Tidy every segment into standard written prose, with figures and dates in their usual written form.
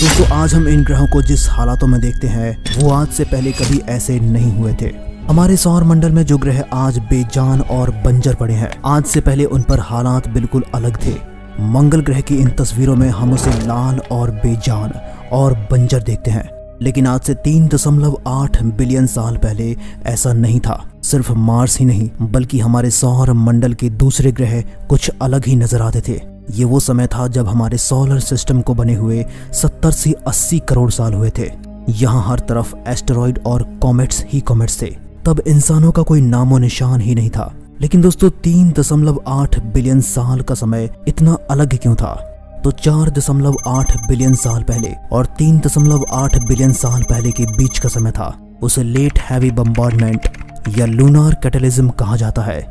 दोस्तों आज हम इन ग्रहों को जिस हालातों में देखते हैं वो आज से पहले कभी ऐसे नहीं हुए थे। हमारे सौर मंडल में जो ग्रह आज बेजान और बंजर पड़े हैं, आज से पहले उन पर हालात बिल्कुल अलग थे। मंगल ग्रह की इन तस्वीरों में हम उसे लाल और बेजान और बंजर देखते हैं, लेकिन आज से 3.8 बिलियन साल पहले ऐसा नहीं था। सिर्फ मार्स ही नहीं बल्कि हमारे सौर मंडल के दूसरे ग्रह कुछ अलग ही नजर आते थे। ये वो समय था जब हमारे सोलर सिस्टम को बने हुए 70 से 80 करोड़ साल हुए थे। यहाँ हर तरफ एस्टेरॉइड और कॉमेट्स ही कॉमेट्स थे। तब इंसानों का कोई नामो निशान ही नहीं था। लेकिन दोस्तों 3.8 बिलियन साल का समय इतना अलग क्यों था? तो 4.8 बिलियन साल पहले और 3.8 बिलियन साल पहले के बीच का समय था। उसे लेट हैवी बम्बार्डमेंट या लूनार कैटलिज्म कहा जाता है।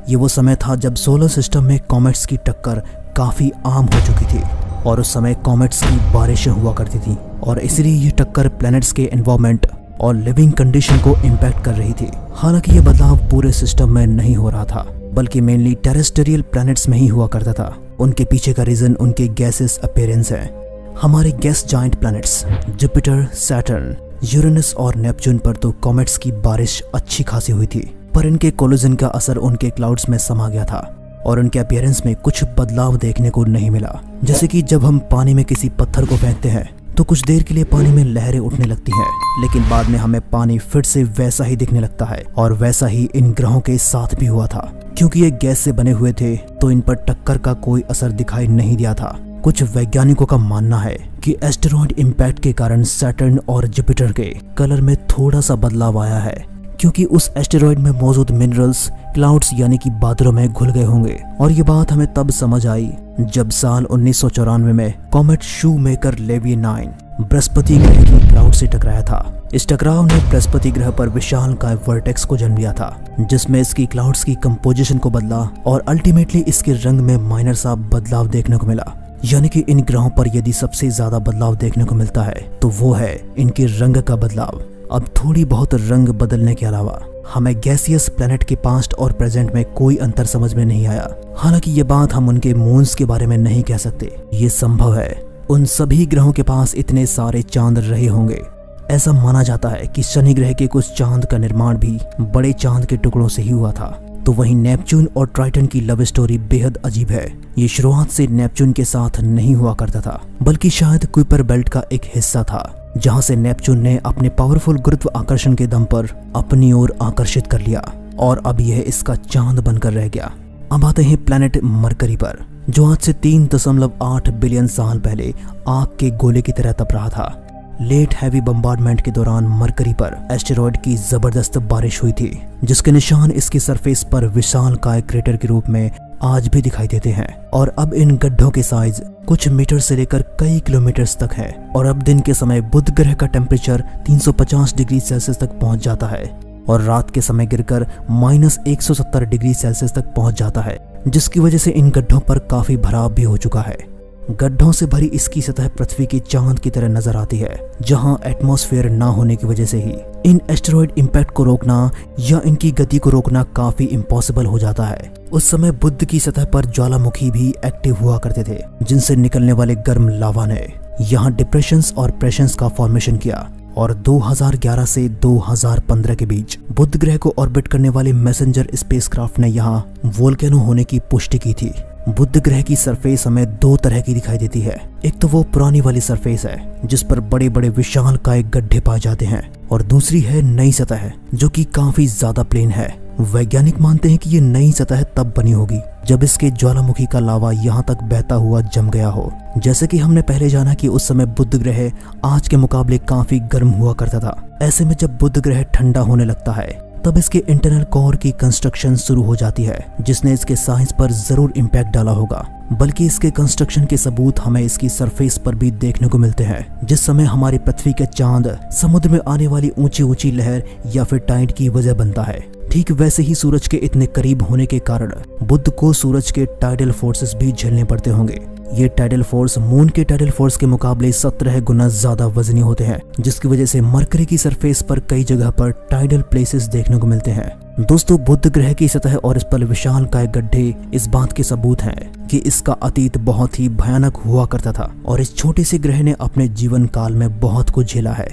ये वो समय था जब सोलर सिस्टम में कॉमेट्स की टक्कर काफी आम हो चुकी थी और उस समय कॉमेट्स की बारिशें हुआ करती थी और इसलिए ये टक्कर प्लैनेट्स के एनवायरनमेंट और लिविंग कंडीशन को इम्पैक्ट कर रही थी। हालांकि ये बदलाव पूरे सिस्टम में नहीं हो रहा था बल्कि मेनली टेरेस्ट्रियल प्लैनेट्स में ही हुआ करता था। उनके पीछे का रीजन उनके गैसेस अपीयरेंस है। हमारे gas giant planets Jupiter, Saturn, Uranus और नेपच्यून पर तो कॉमेट्स की बारिश अच्छी खासी हुई थी, पर इनके कोलिजन का असर उनके क्लाउड्स में समा गया था और उनके अपीयरेंस में कुछ बदलाव देखने को नहीं मिला। जैसे कि जब हम पानी में किसी पत्थर को फेंकते हैं तो कुछ देर के लिए पानी में लहरें उठने लगती हैं, लेकिन बाद में हमें पानी फिर से वैसा ही दिखने लगता है। और वैसा ही इन ग्रहों के साथ भी हुआ था। क्योंकि ये गैस से बने हुए थे तो इन पर टक्कर का कोई असर दिखाई नहीं दिया था। कुछ वैज्ञानिकों का मानना है कि एस्टेरॉइड इम्पैक्ट के कारण सैटर्न और जुपिटर के कलर में थोड़ा सा बदलाव आया है, क्योंकि उस एस्टेरॉइड में मौजूद मिनरल्स क्लाउड्स यानी कि बादलों में घुल गए होंगे। और ये बात हमें तब समझ आई जब साल 1994 में कॉमेट शूमेकर लेवी 9 बृहस्पति ग्रह की क्लाउड से टकराया था। इस टकराव ने बृहस्पति ग्रह पर विशालकाय वर्टेक्स को जन्म दिया था, जिसमें इसकी क्लाउड्स की कंपोजिशन को बदला और अल्टीमेटली इसके रंग में माइनर सा बदलाव देखने को मिला। यानी कि इन ग्रहों पर यदि सबसे ज्यादा बदलाव देखने को मिलता है तो वो है इनके रंग का बदलाव। अब थोड़ी बहुत रंग बदलने के अलावा हमें गैसियस प्लैनेट के पास्ट और प्रेजेंट में कोई अंतर समझ में नहीं आया। हालांकि ये बात हम उनके मून्स के बारे में नहीं कह सकते। ये संभव है उन सभी ग्रहों के पास इतने सारे चांद रहे होंगे। ऐसा माना जाता है कि शनि ग्रह के कुछ चांद का निर्माण भी बड़े चांद के टुकड़ों से ही हुआ था। तो वहीं नेपच्यून और ट्राइटन की लव स्टोरी बेहद अजीब है। ये शुरुआत से नेपच्यून के साथ नहीं हुआ करता था, बल्कि शायद कुइपर बेल्ट का एक हिस्सा था, जहां से नेपच्यून ने अपने पावरफुल गुरुत्व आकर्षण के दम पर अपनी ओर आकर्षित कर लिया और अब यह इसका चांद बनकर रह गया। अब आते हैं प्लैनेट मरकरी पर, जो आज से 3.8 बिलियन साल पहले आग के गोले की तरह तप रहा था। लेट हैवी बम्बार्डमेंट के दौरान मरकरी पर एस्टेरॉइड की जबरदस्त बारिश हुई थी, जिसके निशान इसके सरफेस पर विशालकाय क्रेटर के रूप में आज भी दिखाई देते हैं। और अब इन गड्ढों के साइज कुछ मीटर से लेकर कई किलोमीटर्स तक है। और अब दिन के समय बुध ग्रह का टेम्परेचर 350 डिग्री सेल्सियस तक पहुंच जाता है और रात के समय गिरकर -170 डिग्री सेल्सियस तक पहुंच जाता है, जिसकी वजह से इन गड्ढों पर काफी भराव भी हो चुका है। गड्ढों से भरी इसकी सतह पृथ्वी के चांद की तरह नजर आती है, जहां एटमॉस्फेयर ना होने की वजह से ही इन एस्टेरॉइड इम्पैक्ट को रोकना या इनकी गति को रोकना काफी इम्पॉसिबल हो जाता है। उस समय बुध की सतह पर ज्वालामुखी भी एक्टिव हुआ करते थे, जिनसे निकलने वाले गर्म लावा ने यहाँ डिप्रेशंस और प्रेशंस का फॉर्मेशन किया। और 2011 से 2015 के बीच बुध ग्रह को ऑर्बिट करने वाले मैसेंजर स्पेसक्राफ्ट ने यहाँ वोल्केनो होने की पुष्टि की थी। बुध ग्रह की सरफेस हमें दो तरह की दिखाई देती है। एक तो वो पुरानी वाली सरफेस है जिस पर बड़े बड़े विशालकाय गड्ढे पाए जाते हैं, और दूसरी है नई सतह जो कि काफी ज्यादा प्लेन है। वैज्ञानिक मानते हैं कि ये नई सतह तब बनी होगी जब इसके ज्वालामुखी का लावा यहाँ तक बहता हुआ जम गया हो। जैसे कि हमने पहले जाना कि उस समय बुध ग्रह आज के मुकाबले काफी गर्म हुआ करता था। ऐसे में जब बुध ग्रह ठंडा होने लगता है तब इसके इंटरनल कोर की कंस्ट्रक्शन शुरू हो जाती है, जिसने इसके साइंस पर जरूर इम्पैक्ट डाला होगा। बल्कि इसके कंस्ट्रक्शन के सबूत हमें इसकी सरफेस पर भी देखने को मिलते हैं। जिस समय हमारी पृथ्वी के चांद समुद्र में आने वाली ऊंची ऊंची लहर या फिर टाइड की वजह बनता है, ठीक वैसे ही सूरज के इतने करीब होने के कारण बुध को सूरज के टाइडल फोर्सेस भी झेलने पड़ते होंगे। ये टाइडल फोर्स मून के टाइडल फोर्स के मुकाबले 17 गुना ज्यादा वजनी होते हैं, जिसकी वजह से मरकरी की सरफेस पर कई जगह पर टाइडल प्लेसेस देखने को मिलते हैं। दोस्तों, बुध ग्रह की सतह और इस पर विशालकाय गड्ढे इस बात के सबूत हैं कि इसका अतीत बहुत ही भयानक हुआ करता था और इस छोटे से ग्रह ने अपने जीवन काल में बहुत कुछ झेला है।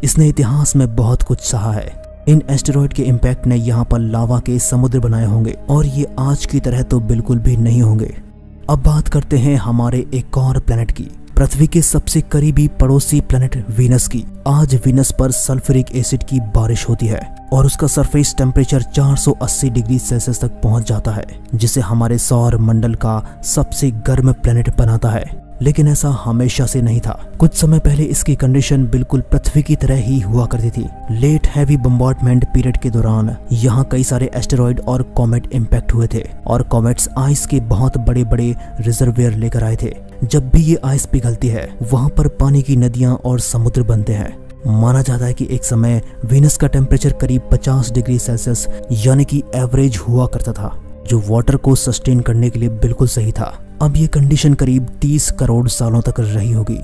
इसने इतिहास में बहुत कुछ सहा है। इन एस्टेरॉयड के इम्पैक्ट ने यहाँ पर लावा के समुद्र बनाए होंगे और ये आज की तरह तो बिल्कुल भी नहीं होंगे। अब बात करते हैं हमारे एक और प्लेनेट की, पृथ्वी के सबसे करीबी पड़ोसी प्लेनेट वीनस की। आज वीनस पर सल्फ्यूरिक एसिड की बारिश होती है और उसका सरफेस टेम्परेचर 480 डिग्री सेल्सियस तक पहुंच जाता है, जिसे हमारे सौर मंडल का सबसे गर्म प्लेनेट बनाता है। लेकिन ऐसा हमेशा से नहीं था। कुछ समय पहले इसकी कंडीशन बिल्कुल पृथ्वी की तरह ही हुआ करती थी। लेट हैवी बम्बार्डमेंट पीरियड के दौरान यहाँ कई सारे एस्टेरॉयड और कॉमेट इम्पैक्ट हुए थे और कॉमेट्स आइस के बहुत बड़े बड़े रिजर्वियर लेकर आए थे। जब भी ये आइस पिघलती है वहाँ पर पानी की नदियाँ और समुद्र बनते हैं। माना जाता है कि एक समय वीनस का टेम्परेचर करीब 50 डिग्री सेल्सियस यानी कि एवरेज हुआ करता था, जो वाटर को सस्टेन करने के लिए बिल्कुल सही था। अब ये कंडीशन करीब 30 करोड़ सालों तक रही होगी।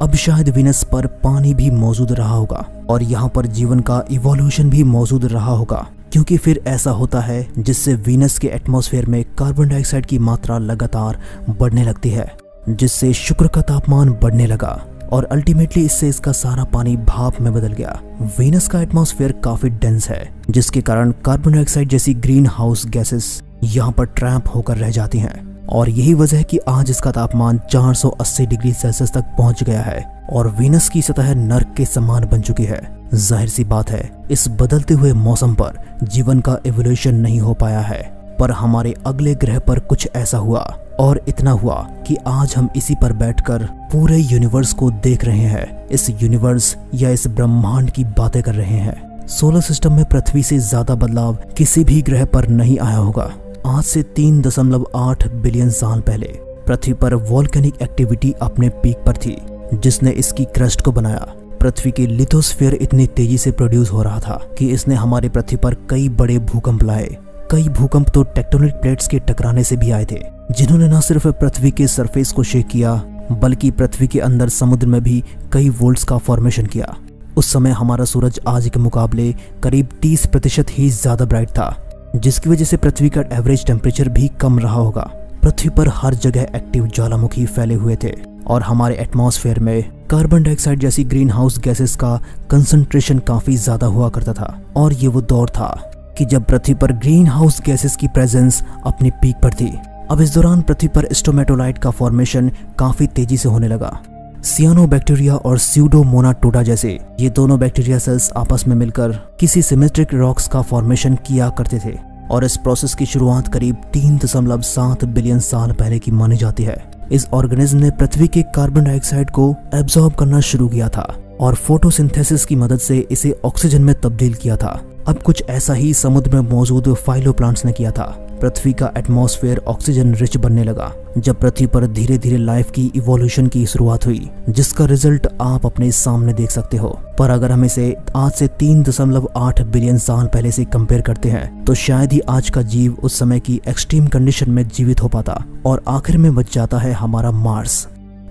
अब शायद वीनस पर पानी भी मौजूद रहा होगा और यहाँ पर जीवन का इवोल्यूशन भी मौजूद रहा होगा, क्योंकि फिर ऐसा होता है जिससे वीनस के एटमॉस्फेयर में कार्बन डाइऑक्साइड की मात्रा लगातार बढ़ने लगती है, जिससे शुक्र का तापमान बढ़ने लगा और अल्टीमेटली इससे इसका सारा पानी भाप में बदल गया। वीनस का एटमॉस्फेयर काफी डेंस है, जिसके कारण कार्बन डाइऑक्साइड जैसी ग्रीन हाउस गैसेस यहाँ पर ट्रैप होकर रह जाती हैं और यही वजह है कि आज इसका तापमान 480 डिग्री सेल्सियस तक पहुंच गया है और वीनस की सतह नर्क के समान बन चुकी है। जाहिर सी बात है, इस बदलते हुए मौसम पर जीवन का एवोल्यूशन नहीं हो पाया है, पर हमारे अगले ग्रह पर कुछ ऐसा हुआ और इतना हुआ कि आज हम इसी पर बैठकर पूरे यूनिवर्स को देख रहे हैं। इस यूनिवर्स या इस ब्रह्मांड की बातें कर रहे हैं। सोलर सिस्टम में पृथ्वी से ज्यादा बदलाव किसी भी ग्रह पर नहीं आया होगा। आज से 3.8 बिलियन साल पहले पृथ्वी पर वोल्केनिक एक्टिविटी अपने पीक पर थी, जिसने इसकी क्रस्ट को बनाया। पृथ्वी की लिथोस्फीयर इतनी तेजी से प्रोड्यूस हो रहा था कि इसने हमारी पृथ्वी पर कई बड़े भूकंप लाए। कई भूकंप तो टेक्टोनिक प्लेट्स के टकराने से भी आए थे, जिन्होंने न सिर्फ पृथ्वी के सरफेस को शेक किया बल्कि पृथ्वी के अंदर समुद्र में भी कई वोल्ट्स का फॉर्मेशन किया। उस समय हमारा सूरज आज के मुकाबले करीब 30% ही ज्यादा ब्राइट था, जिसकी वजह से पृथ्वी का एवरेज टेम्परेचर भी कम रहा होगा। पृथ्वी पर हर जगह एक्टिव ज्वालामुखी फैले हुए थे और हमारे एटमॉस्फेयर में कार्बन डाइऑक्साइड जैसी ग्रीन हाउस गैसेस का कंसंट्रेशन काफी ज्यादा हुआ करता था। और ये वो दौर था कि जब पृथ्वी पर ग्रीन हाउस गैसेस की प्रेजेंस अपनी पीक पर थी। अब इस दौरान पृथ्वी पर स्टोमेटोलाइट का फॉर्मेशन काफी तेजी से होने लगा। सियानोबैक्टीरिया और स्यूडोमोनाटोडा जैसे ये दोनों बैक्टीरिया सेल्स आपस में मिलकर किसी सिमेट्रिक रॉक्स का फॉर्मेशन किया करते थे और इस प्रोसेस की शुरुआत करीब 3.7 बिलियन साल पहले की मानी जाती है। इस ऑर्गेनिज्म ने पृथ्वी के कार्बन डाइऑक्साइड को एब्जॉर्ब करना शुरू किया था और फोटोसिंथेसिस की मदद से इसे ऑक्सीजन में तब्दील किया था। अब कुछ ऐसा ही समुद्र में मौजूद फाइलोप्लांट्स ने किया था। पृथ्वी का एटमॉस्फेयर ऑक्सीजन रिच बनने लगा जब पृथ्वी पर धीरे धीरे लाइफ की इवोल्यूशन की शुरुआत हुई, जिसका रिजल्ट आप अपने सामने देख सकते हो। पर अगर हम इसे आज से 3.8 बिलियन साल पहले से कंपेयर करते हैं तो शायद ही आज का जीव उस समय की एक्सट्रीम कंडीशन में जीवित हो पाता और आखिर में बच जाता है हमारा मार्स।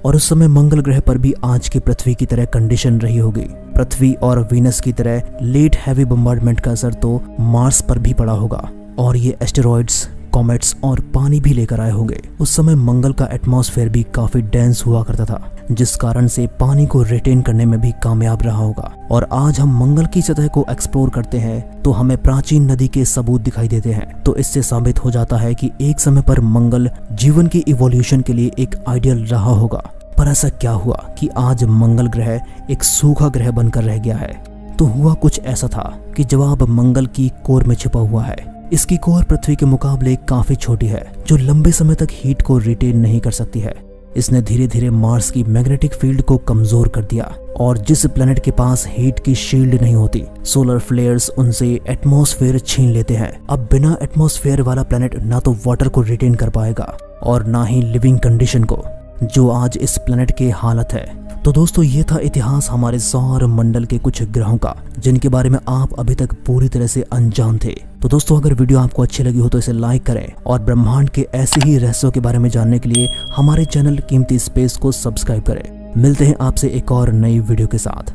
और उस समय मंगल ग्रह पर भी आज की पृथ्वी की तरह कंडीशन रही होगी। पृथ्वी और वीनस की तरह लेट हैवी बम्बार्डमेंट का असर तो मार्स पर भी पड़ा होगा और ये एस्टेरॉइड्स, कॉमेट्स और पानी भी लेकर आए होंगे। उस समय मंगल का एटमॉस्फेयर भी काफी डेंस हुआ करता था, जिस कारण से पानी को रिटेन करने में भी कामयाब रहा होगा। और आज हम मंगल की सतह को एक्सप्लोर करते हैं तो हमें प्राचीन नदी के सबूत दिखाई देते हैं। तो इससे साबित हो जाता है कि एक समय पर मंगल जीवन की इवोल्यूशन के लिए एक आइडियल रहा होगा। पर ऐसा क्या हुआ कि आज मंगल ग्रह एक सूखा ग्रह बनकर रह गया है? तो हुआ कुछ ऐसा था कि जवाब मंगल की कोर में छिपा हुआ है। इसकी कोर पृथ्वी के मुकाबले काफी छोटी है, जो लंबे समय तक हीट को रिटेन नहीं कर सकती है। इसने धीरे धीरे मार्स की मैग्नेटिक फील्ड को कमजोर कर दिया और जिस प्लेनेट के पास हीट की शील्ड नहीं होती, सोलर फ्लेयर्स उनसे एटमॉस्फेयर छीन लेते हैं। अब बिना एटमॉस्फेयर वाला प्लेनेट ना तो वाटर को रिटेन कर पाएगा और ना ही लिविंग कंडीशन को, जो आज इस प्लेनेट के हालत है। तो दोस्तों, ये था इतिहास हमारे सौर मंडल के कुछ ग्रहों का, जिनके बारे में आप अभी तक पूरी तरह से अनजान थे। तो दोस्तों अगर वीडियो आपको अच्छी लगी हो तो इसे लाइक करें और ब्रह्मांड के ऐसे ही रहस्यों के बारे में जानने के लिए हमारे चैनल कीमती स्पेस को सब्सक्राइब करें। मिलते हैं आपसे एक और नई वीडियो के साथ।